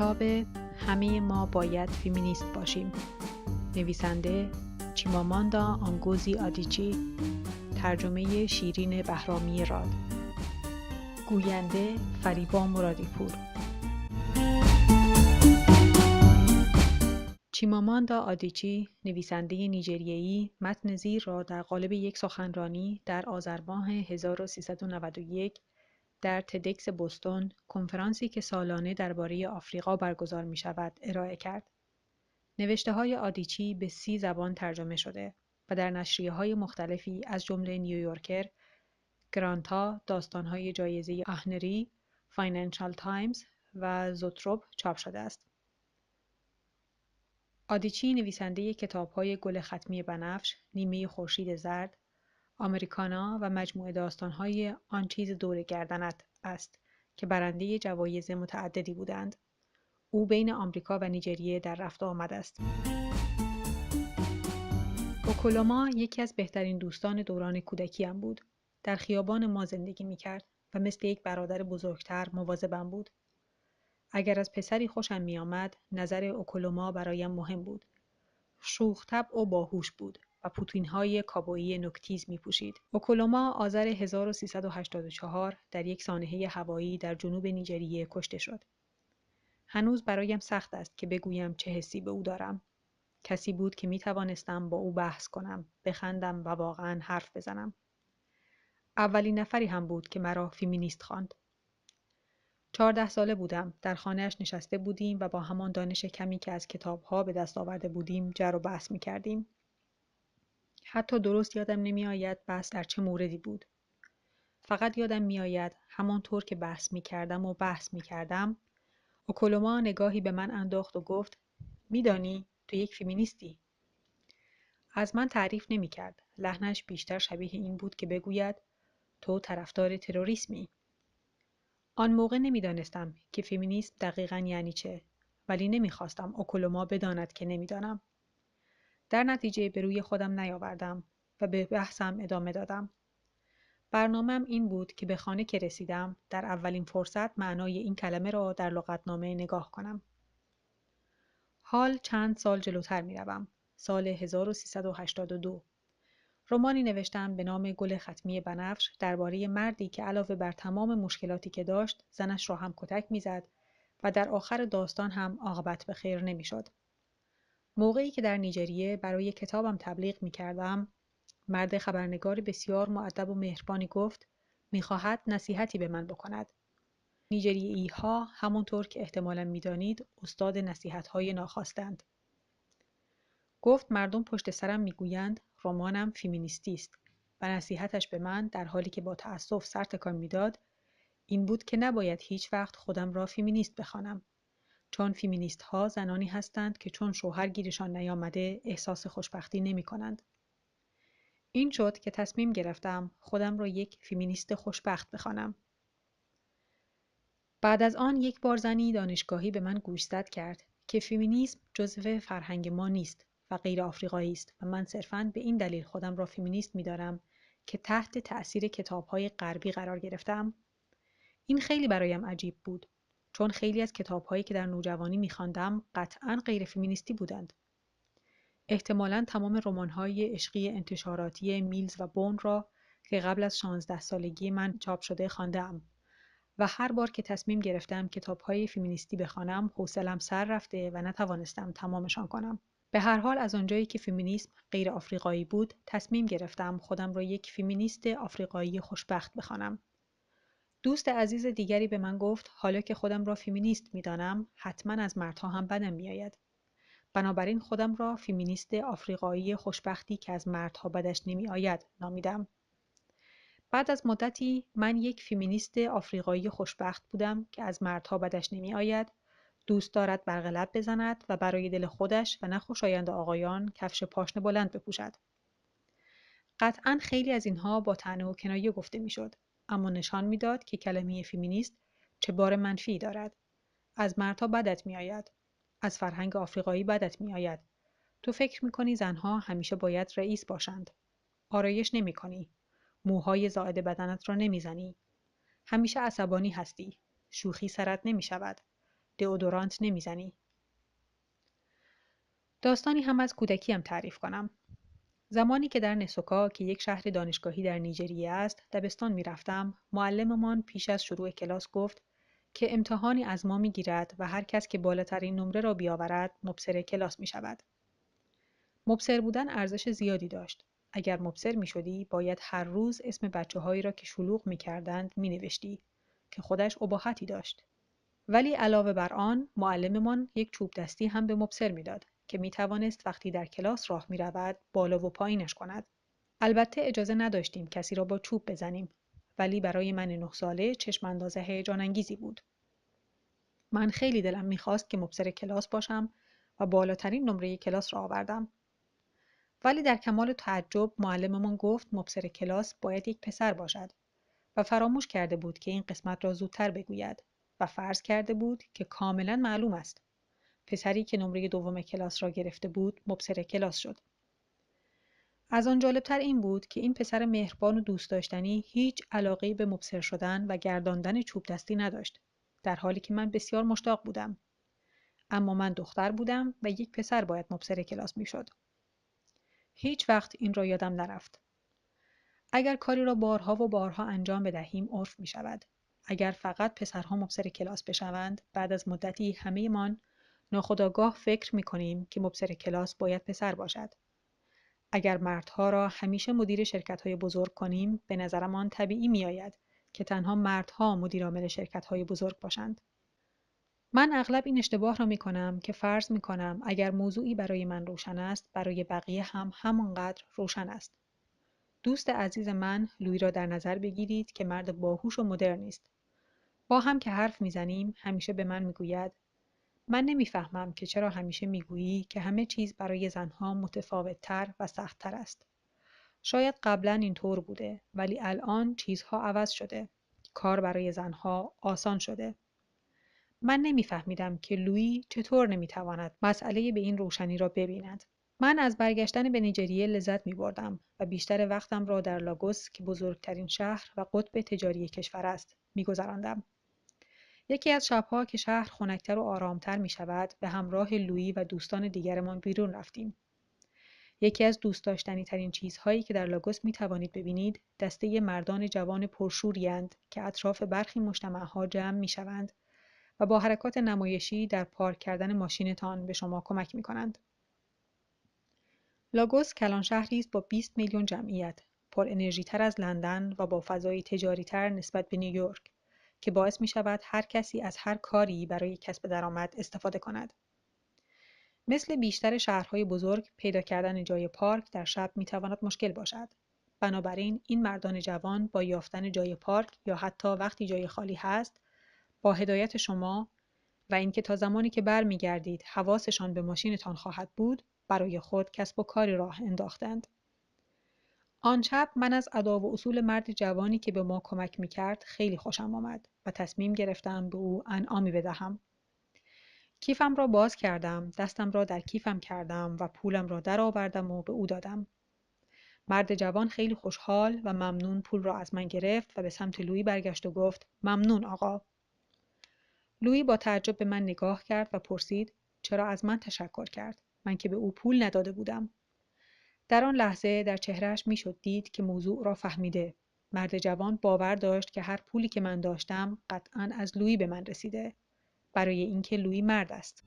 کتاب همه ما باید فمینیست باشیم. نویسنده چیماماندا آنگوزی آدیچی، ترجمه شیرین بهرامی راد، گوینده فریبا مرادیپور. چیماماندا آدیچی، نویسنده نیجریه‌ای، متن زیر را در قالب یک سخنرانی در آذر ماه 1391 در تدکس بوستون، کنفرانسی که سالانه درباره آفریقا برگزار می شود، ارائه کرد. نوشته‌های آدیچی به 30 زبان ترجمه شده و در نشریه‌های مختلفی از جمله نیویورکر، گرانتا، داستان‌های جایزه اهنری، فاینانشال تایمز و زوتروپ چاپ شده است. آدیچی نویسنده کتاب‌های گل ختمی بنفش، نیمه خورشید زرد، آمریکانا و مجموعه داستان‌های آن چیز دور گردنت است که برنده جوایز متعددی بودند. او بین آمریکا و نیجریه در رفت و آمد است. اوکولوما یکی از بهترین دوستان دوران کودکیم بود. در خیابان ما زندگی می‌کرد و مثل یک برادر بزرگتر مواظبم بود. اگر از پسری خوشم می‌آمد، نظر اوکولوما برایم مهم بود. شوخ طبع و باهوش بود و پوتین‌های کابویی نوک‌تیز می‌پوشید. اوکولوما آذر 1384 در یک سانحه هوایی در جنوب نیجریه کشته شد. هنوز برایم سخت است که بگویم چه حسی به او دارم. کسی بود که می‌توانستم با او بحث کنم، بخندم و واقعاً حرف بزنم. اولین نفری هم بود که مرا فمینیست خواند. 14 ساله بودم، در خانه‌اش نشسته بودیم و با همان دانش کمی که از کتاب‌ها به دست آورده بودیم جر و بحث می‌کردیم. حتی درست یادم نمی‌آید بحث در چه موردی بود. فقط یادم می‌آید همانطور که بحث می‌کردم، اوکولوما نگاهی به من انداخت و گفت: می‌دانی تو یک فمینیستی. از من تعریف نمی‌کرد. لحنش بیشتر شبیه این بود که بگوید تو طرفدار تروریسمی. آن موقع نمی‌دانستم که فمینیسم دقیقاً یعنی چه، ولی نمی‌خواستم اوکولوما بداند که نمی‌دانم. در نتیجه به روی خودم نیاوردم و به بحثم ادامه دادم. برنامه‌ام این بود که به خانه که رسیدم در اولین فرصت معنای این کلمه را در لغتنامه نگاه کنم. حال چند سال جلوتر می‌روم. سال 1382. رمانی نوشتم به نام گل ختمی بنفش درباره مردی که علاوه بر تمام مشکلاتی که داشت، زنش را هم کتک می‌زد و در آخر داستان هم عاقبت به خیر نمی‌شد. موقعی که در نیجریه برای کتابم تبلیغ می‌کردم، مرد خبرنگار بسیار مؤدب و مهربانی گفت می‌خواهد نصیحتی به من بکند. نیجریه‌ای‌ها همونطور که احتمالاً می‌دانید استاد نصیحت‌های ناخواستند. گفت مردم پشت سرم میگویند رمانم فمینیستی است و نصیحتش به من در حالی که با تأسف سر تکان میداد این بود که نباید هیچ وقت خودم را فمینیست بخوانم، چون فمینیست ها زنانی هستند که چون شوهر گیرشان نیامده احساس خوشبختی نمی کنند. این شد که تصمیم گرفتم خودم را یک فمینیست خوشبخت بخوانم. بعد از آن یک بار زنی دانشگاهی به من گوشزد کرد که فمینیسم جزو فرهنگ ما نیست و غیر آفریقایی است و من صرفاً به این دلیل خودم را فمینیست می‌دانم که تحت تأثیر کتاب‌های غربی قرار گرفتم. این خیلی برایم عجیب بود، چون خیلی از کتاب‌هایی که در نوجوانی می‌خواندم قطعاً غیر فمینیستی بودند. احتمالاً تمام رمان‌های عشقی انتشاراتی میلز و بون را که قبل از 16 سالگی من چاپ شده خوانده‌ام و هر بار که تصمیم گرفتم کتاب‌های فمینیستی بخوانم، حوصله‌ام سر رفته و نتوانستم تمامشان کنم. به هر حال از آنجایی که فمینیسم غیر آفریقایی بود، تصمیم گرفتم خودم را یک فمینیست آفریقایی خوشبخت بخوانم. دوست عزیز دیگری به من گفت حالا که خودم را فمینیست می‌دانم، حتما از مردها هم بدم می‌آید. بنابراین خودم را فمینیست آفریقایی خوشبختی که از مردها بدش نمی‌آید نامیدم. بعد از مدتی من یک فمینیست آفریقایی خوشبخت بودم که از مردها بدش نمی‌آید، دوست دارد برق لب بزند و برای دل خودش و نه خوشایند آقایان کفش پاشنه بلند بپوشد. قطعاً خیلی از اینها با طعنه و کنایه گفته میشد، اما نشان میداد که کلمه فمینیست چه بار منفی دارد. از مردها بدت میآید، از فرهنگ آفریقایی بدت میآید. تو فکر میکنی زنها همیشه باید رئیس باشند. آرایش نمیکنی. موهای زائد بدنت را نمیزنی. همیشه عصبانی هستی. شوخی سرت نمیشود. دئودورانت نمیزنی؟ داستانی هم از کودکیم تعریف کنم. زمانی که در نسوکا که یک شهر دانشگاهی در نیجریه است دبستان میرفتم، معلممان پیش از شروع کلاس گفت که امتحانی از ما میگیرد و هر کس که بالاترین نمره را بیاورد مبصر کلاس می شود. مبصر بودن ارزش زیادی داشت. اگر مبصر می شدی باید هر روز اسم بچه‌هایی را که شلوغ می کردند می نوشتی که خودش اباحتی داشت. ولی علاوه بر آن معلممان یک چوب دستی هم به مبصر میداد که می توانست وقتی در کلاس راه می رود بالا و پایینش کند. البته اجازه نداشتیم کسی را با چوب بزنیم، ولی برای من 9 ساله چشم انداز هیجان انگیزی بود. من خیلی دلم میخواست که مبصر کلاس باشم و بالاترین نمره کلاس را آوردم. ولی در کمال تعجب معلممان گفت مبصر کلاس باید یک پسر باشد و فراموش کرده بود که این قسمت را زودتر بگوید و فرض کرده بود که کاملا معلوم است. پسری که نمره دوم کلاس را گرفته بود مبصر کلاس شد. از آن جالبتر این بود که این پسر مهربان و دوست داشتنی هیچ علاقه‌ای به مبصر شدن و گرداندن چوب دستی نداشت، در حالی که من بسیار مشتاق بودم. اما من دختر بودم و یک پسر باید مبصر کلاس میشد. هیچ وقت این را یادم نرفت. اگر کاری را بارها و بارها انجام بدهیم عرف می شود. اگر فقط پسرها مبصر کلاس بشوند، بعد از مدتی همه‌مان ناخودآگاه فکر می کنیم که مبصر کلاس باید پسر باشد. اگر مردها را همیشه مدیر شرکت‌های بزرگ کنیم، به نظرم آن طبیعی می آید که تنها مردها مدیرعامل شرکت‌های بزرگ باشند. من اغلب این اشتباه را می کنم که فرض می کنم اگر موضوعی برای من روشن است، برای بقیه هم همانقدر روشن است. دوست عزیز من، لویی را در نظر بگیرید که مرد باهوش و مدرنی است. با هم که حرف میزنیم همیشه به من میگوید من نمیفهمم که چرا همیشه میگویی که همه چیز برای زنها متفاوت‌تر و سخت‌تر است. شاید قبلا اینطور بوده، ولی الان چیزها عوض شده. کار برای زنها آسان شده. من نمیفهمیدم که لویی چطور نمیتواند مسئله به این روشنی را ببیند. من از برگشتن به نیجریه لذت می‌بردم و بیشتر وقتم را در لاگوس که بزرگترین شهر و قطب تجاری کشور است می‌گذراندم. یکی از شب‌ها که شهر خنک‌تر و آرام‌تر می‌شود، به همراه لویی و دوستان دیگرمان بیرون رفتیم. یکی از دوست داشتنی‌ترین چیزهایی که در لاگوس می‌توانید ببینید، دسته مردان جوان پرشوری‌اند که اطراف برخی مجتمع‌ها جمع می‌شوند و با حرکات نمایشی در پارک کردن ماشینتان به شما کمک می‌کنند. لاگوس کلان شهری است با 20 میلیون جمعیت، پر انرژی تر از لندن و با فضای تجاری تر نسبت به نیویورک که باعث می شود هر کسی از هر کاری برای کسب درآمد استفاده کند. مثل بیشتر شهرهای بزرگ، پیدا کردن جای پارک در شب می تواند مشکل باشد. بنابراین این مردان جوان با یافتن جای پارک یا حتی وقتی جای خالی هست، با هدایت شما و اینکه تا زمانی که برمیگردید حواسشان به ماشینتان خواهد بود، برای خود کسب و کاری راه انداختند. آن شب من از ادا و اصول مرد جوانی که به ما کمک میکرد خیلی خوشم آمد و تصمیم گرفتم به او انعامی بدهم. کیفم را باز کردم، دستم را در کیفم کردم و پولم را درآوردم و به او دادم. مرد جوان خیلی خوشحال و ممنون پول را از من گرفت و به سمت لویی برگشت و گفت ممنون آقا. لویی با تعجب به من نگاه کرد و پرسید چرا از من تشکر کرد؟ من که به او پول نداده بودم. در آن لحظه در چهرهش میشد دید که موضوع را فهمیده. مرد جوان باور داشت که هر پولی که من داشتم قطعاً از لویی به من رسیده، برای اینکه لویی مرد است.